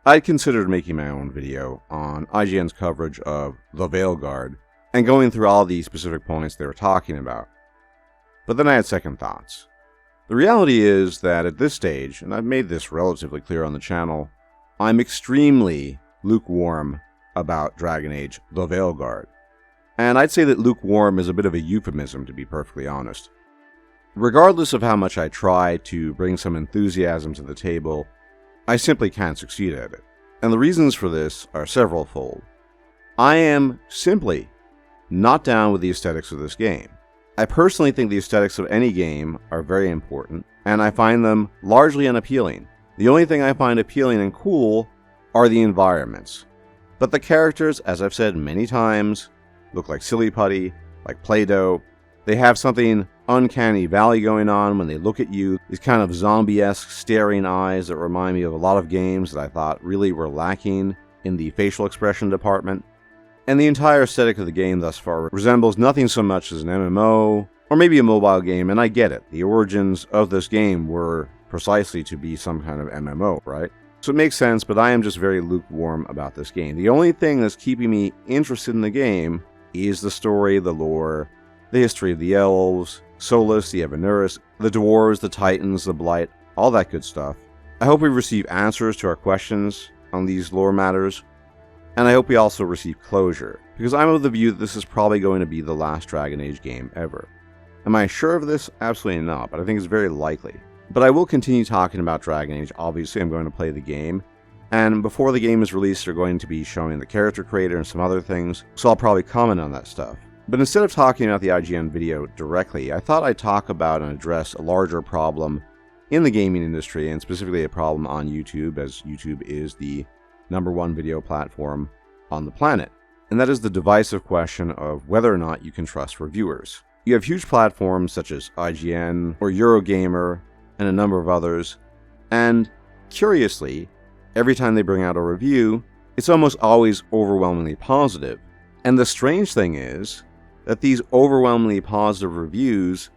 I'd considered making my own video on IGN's coverage of the Veilguard and going through all the specific points they were talking about. But then I had second thoughts. The reality is that at this stage, and I've made this relatively clear on the channel, I'm extremely lukewarm about Dragon Age the Veilguard. And I'd say that lukewarm is a bit of a euphemism, to be perfectly honest. Regardless of how much I try to bring some enthusiasm to the table, I simply can't succeed at it. And the reasons for this are several-fold. I am simply not down with the aesthetics of this game. I personally think the aesthetics of any game are very important, and I find them largely unappealing. The only thing I find appealing and cool are the environments. But the characters, as I've said many times, look like silly putty, like Play-Doh. They have something uncanny valley going on when they look at you, these kind of zombie-esque staring eyes that remind me of a lot of games that I thought really were lacking in the facial expression department. And the entire aesthetic of the game thus far resembles nothing so much as an MMO, or maybe a mobile game, and I get it. The origins of this game were precisely to be some kind of MMO, right? So it makes sense, but I am just very lukewarm about this game. The only thing that's keeping me interested in the game is the story, the lore, the history of the elves, Solus, the Evanuris, the dwarves, the titans, the blight, all that good stuff. I hope we receive answers to our questions on these lore matters, and I hope we also receive closure, because I'm of the view that this is probably going to be the last Dragon Age game ever. Am I sure of this? Absolutely not, but I think it's very likely. But I will continue talking about Dragon Age. Obviously, I'm going to play the game, and before the game is released, they're going to be showing the character creator and some other things, so I'll probably comment on that stuff. But instead of talking about the IGN video directly, I thought I'd talk about and address a larger problem in the gaming industry, and specifically a problem on YouTube, as YouTube is the #1 video platform on the planet. And that is the divisive question of whether or not you can trust reviewers. You have huge platforms such as IGN or Eurogamer and a number of others, and curiously, every time they bring out a review, it's almost always overwhelmingly positive. And the strange thing is that these overwhelmingly positive reviews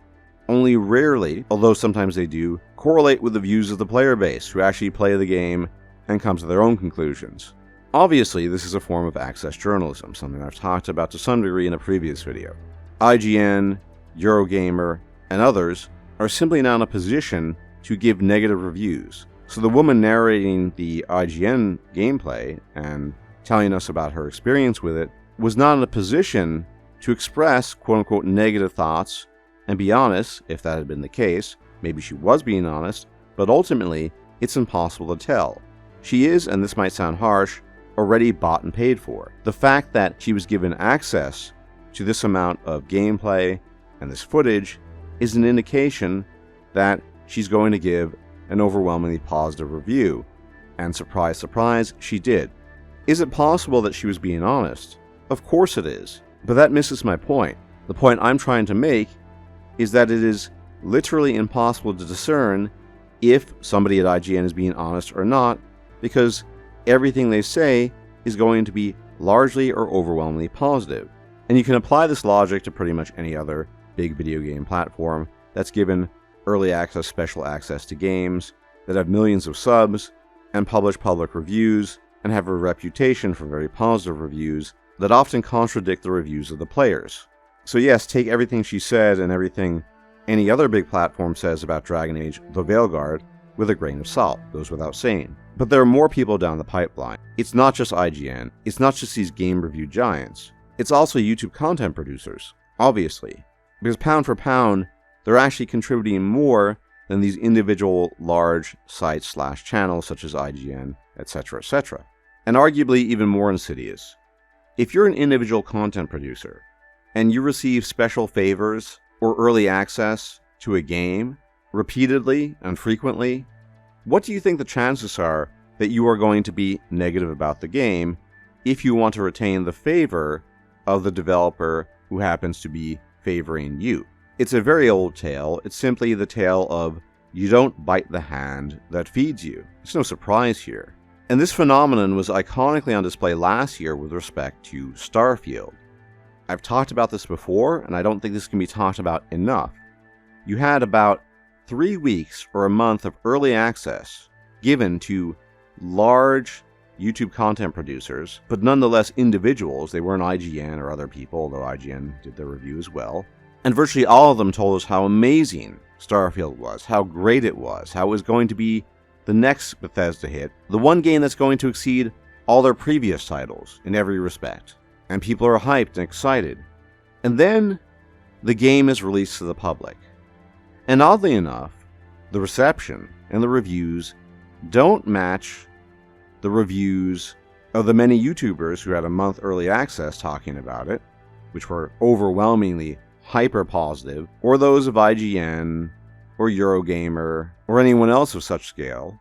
only rarely, although sometimes they do, correlate with the views of the player base who actually play the game and come to their own conclusions. Obviously, this is a form of access journalism, something I've talked about to some degree in a previous video. IGN, Eurogamer, and others are simply not in a position to give negative reviews. So the woman narrating the IGN gameplay and telling us about her experience with it was not in a position to express quote-unquote negative thoughts and be honest. If that had been the case, maybe she was being honest, but ultimately, it's impossible to tell. She is, and this might sound harsh, already bought and paid for. The fact that she was given access to this amount of gameplay and this footage is an indication that she's going to give an overwhelmingly positive review. And surprise, surprise, she did. Is it possible that she was being honest? Of course it is. But that misses my point. The point I'm trying to make is that it is literally impossible to discern if somebody at IGN is being honest or not, because everything they say is going to be largely or overwhelmingly positive. And you can apply this logic to pretty much any other big video game platform that's given early access, special access to games, that have millions of subs, and publish public reviews, and have a reputation for very positive reviews that often contradict the reviews of the players. So yes, take everything she said and everything any other big platform says about Dragon Age the Veilguard with a grain of salt, goes without saying. But there are more people down the pipeline. It's not just IGN, it's not just these game review giants, it's also YouTube content producers, obviously. Because pound for pound, they're actually contributing more than these individual large sites/channels such as IGN, etc., etc. And arguably even more insidious. If you're an individual content producer, and you receive special favors or early access to a game repeatedly and frequently, what do you think the chances are that you are going to be negative about the game if you want to retain the favor of the developer who happens to be favoring you? It's a very old tale. It's simply the tale of you don't bite the hand that feeds you. There's no surprise here. And this phenomenon was iconically on display last year with respect to Starfield. I've talked about this before, and I don't think this can be talked about enough. You had about 3 weeks or a month of early access given to large YouTube content producers, but nonetheless individuals. They weren't IGN or other people, although IGN did their review as well. And virtually all of them told us how amazing Starfield was, how great it was, how it was going to be the next Bethesda hit, the one game that's going to exceed all their previous titles in every respect. And people are hyped and excited. And then the game is released to the public. And oddly enough, the reception and the reviews don't match the reviews of the many YouTubers who had a month early access talking about it, which were overwhelmingly hyper positive, or those of IGN or Eurogamer or anyone else of such scale.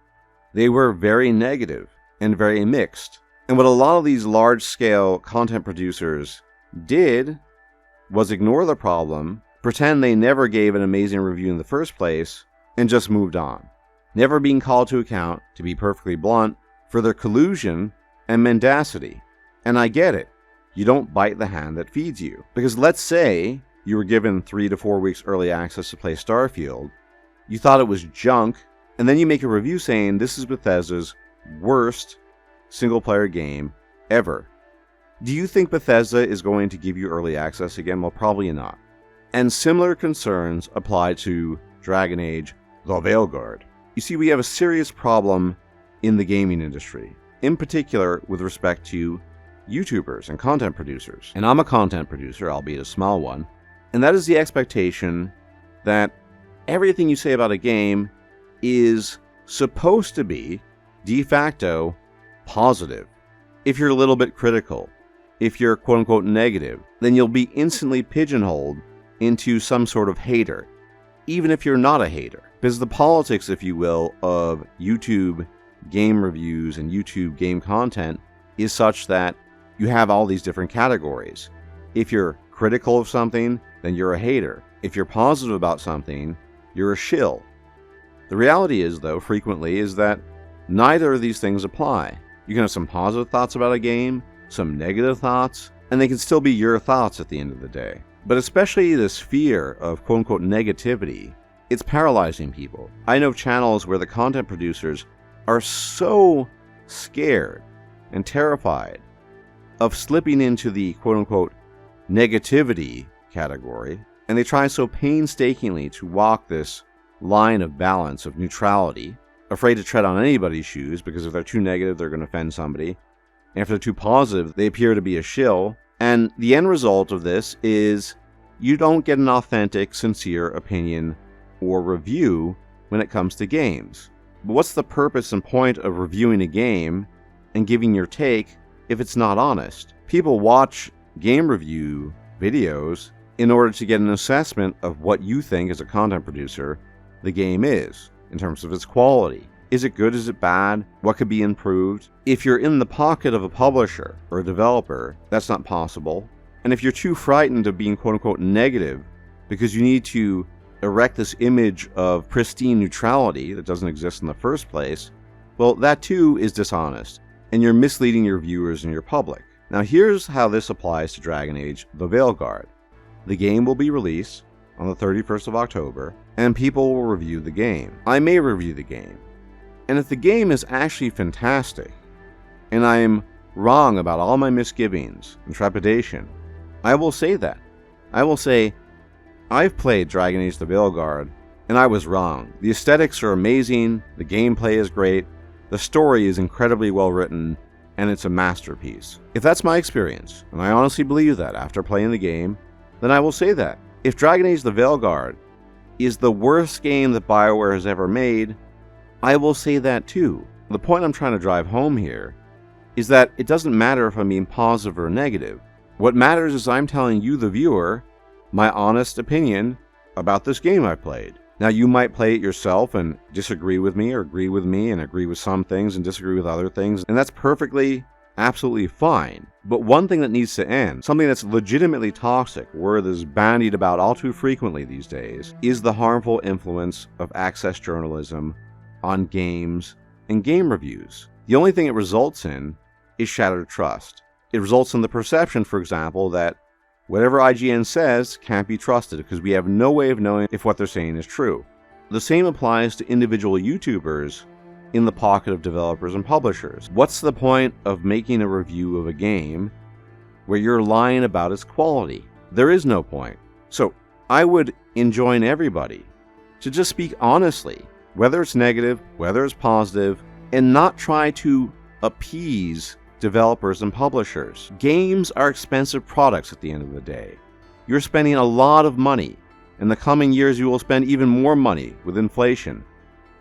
They were very negative and very mixed. And what a lot of these large-scale content producers did was ignore the problem, pretend they never gave an amazing review in the first place, and just moved on, never being called to account, to be perfectly blunt, for their collusion and mendacity. And I get it. You don't bite the hand that feeds you. Because let's say you were given 3 to 4 weeks early access to play Starfield, you thought it was junk, and then you make a review saying this is Bethesda's worst single-player game ever. Do you think Bethesda is going to give you early access again? Well, probably not. And similar concerns apply to Dragon Age: The Veilguard. You see, we have a serious problem in the gaming industry, in particular with respect to YouTubers and content producers. And I'm a content producer, albeit a small one, and that is the expectation that everything you say about a game is supposed to be, de facto, positive. If you're a little bit critical, if you're quote-unquote negative, then you'll be instantly pigeonholed into some sort of hater, even if you're not a hater. Because the politics, if you will, of YouTube game reviews and YouTube game content is such that you have all these different categories. If you're critical of something, then you're a hater. If you're positive about something, you're a shill. The reality is, though, frequently, is that neither of these things apply. You can have some positive thoughts about a game, some negative thoughts, and they can still be your thoughts at the end of the day. But especially this fear of quote-unquote negativity, it's paralyzing people. I know channels where the content producers are so scared and terrified of slipping into the quote-unquote negativity category, and they try so painstakingly to walk this line of balance of neutrality, afraid to tread on anybody's shoes, because if they're too negative, they're going to offend somebody. And if they're too positive, they appear to be a shill. And the end result of this is you don't get an authentic, sincere opinion or review when it comes to games. But what's the purpose and point of reviewing a game and giving your take if it's not honest? People watch game review videos in order to get an assessment of what you think as a content producer the game is, in terms of its quality. Is it good? Is it bad? What could be improved? If you're in the pocket of a publisher or a developer, that's not possible. And if you're too frightened of being quote-unquote negative because you need to erect this image of pristine neutrality that doesn't exist in the first place, well, that too is dishonest, and you're misleading your viewers and your public. Now here's how this applies to Dragon Age: The Veilguard. The game will be released on the 31st of October, and people will review the game. I may review the game. And if the game is actually fantastic, and I am wrong about all my misgivings and trepidation, I will say that. I will say, I've played Dragon Age: The Veilguard, and I was wrong. The aesthetics are amazing, the gameplay is great, the story is incredibly well written, and it's a masterpiece. If that's my experience, and I honestly believe that after playing the game, then I will say that. If Dragon Age: The Veilguard is the worst game that BioWare has ever made, I will say that too. The point I'm trying to drive home here is that it doesn't matter if I'm being positive or negative. What matters is I'm telling you, the viewer, my honest opinion about this game I played. Now, you might play it yourself and disagree with me, or agree with me and agree with some things and disagree with other things, and that's perfectly, absolutely fine. But one thing that needs to end, something that's legitimately toxic, word is bandied about all too frequently these days, is the harmful influence of access journalism on games and game reviews. The only thing it results in is shattered trust. It results in the perception, for example, that whatever IGN says can't be trusted because we have no way of knowing if what they're saying is true. The same applies to individual YouTubers in the pocket of developers and publishers. What's the point of making a review of a game where you're lying about its quality? There is no point. So I would enjoin everybody to just speak honestly, whether it's negative, whether it's positive, and not try to appease developers and publishers. Games are expensive products at the end of the day. You're spending a lot of money. In the coming years, you will spend even more money with inflation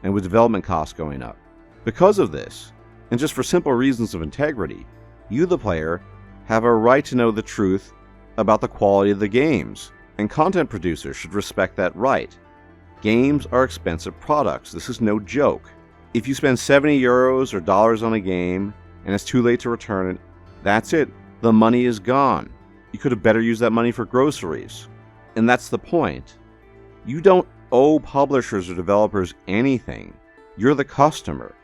and with development costs going up. Because of this, and just for simple reasons of integrity, you, the player, have a right to know the truth about the quality of the games, and content producers should respect that right. Games are expensive products. This is no joke. If you spend 70 euros or dollars on a game and it's too late to return it, that's it. The money is gone. You could have better used that money for groceries. And that's the point. You don't owe publishers or developers anything. You're the customer.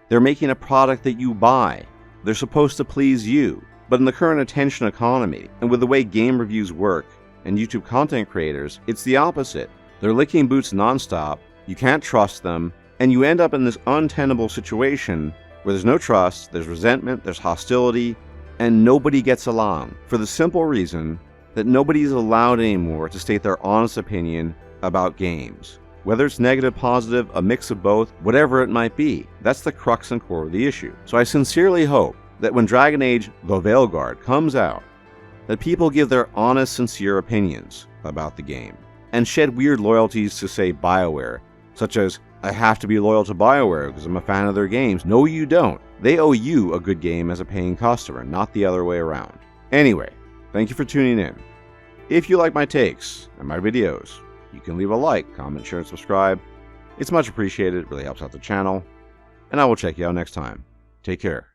They're making a product that you buy. They're supposed to please you. But in the current attention economy, and with the way game reviews work, and YouTube content creators, it's the opposite. They're licking boots nonstop, you can't trust them, and you end up in this untenable situation where there's no trust, there's resentment, there's hostility, and nobody gets along, for the simple reason that nobody is allowed anymore to state their honest opinion about games. Whether it's negative, positive, a mix of both, whatever it might be, that's the crux and core of the issue. So I sincerely hope that when Dragon Age: The Veilguard comes out, that people give their honest, sincere opinions about the game, and shed weird loyalties to, say, BioWare, such as, I have to be loyal to BioWare because I'm a fan of their games. No, you don't. They owe you a good game as a paying customer, not the other way around. Anyway, thank you for tuning in. If you like my takes and my videos, you can leave a like, comment, share, and subscribe. It's much appreciated. It really helps out the channel. And I will check you out next time. Take care.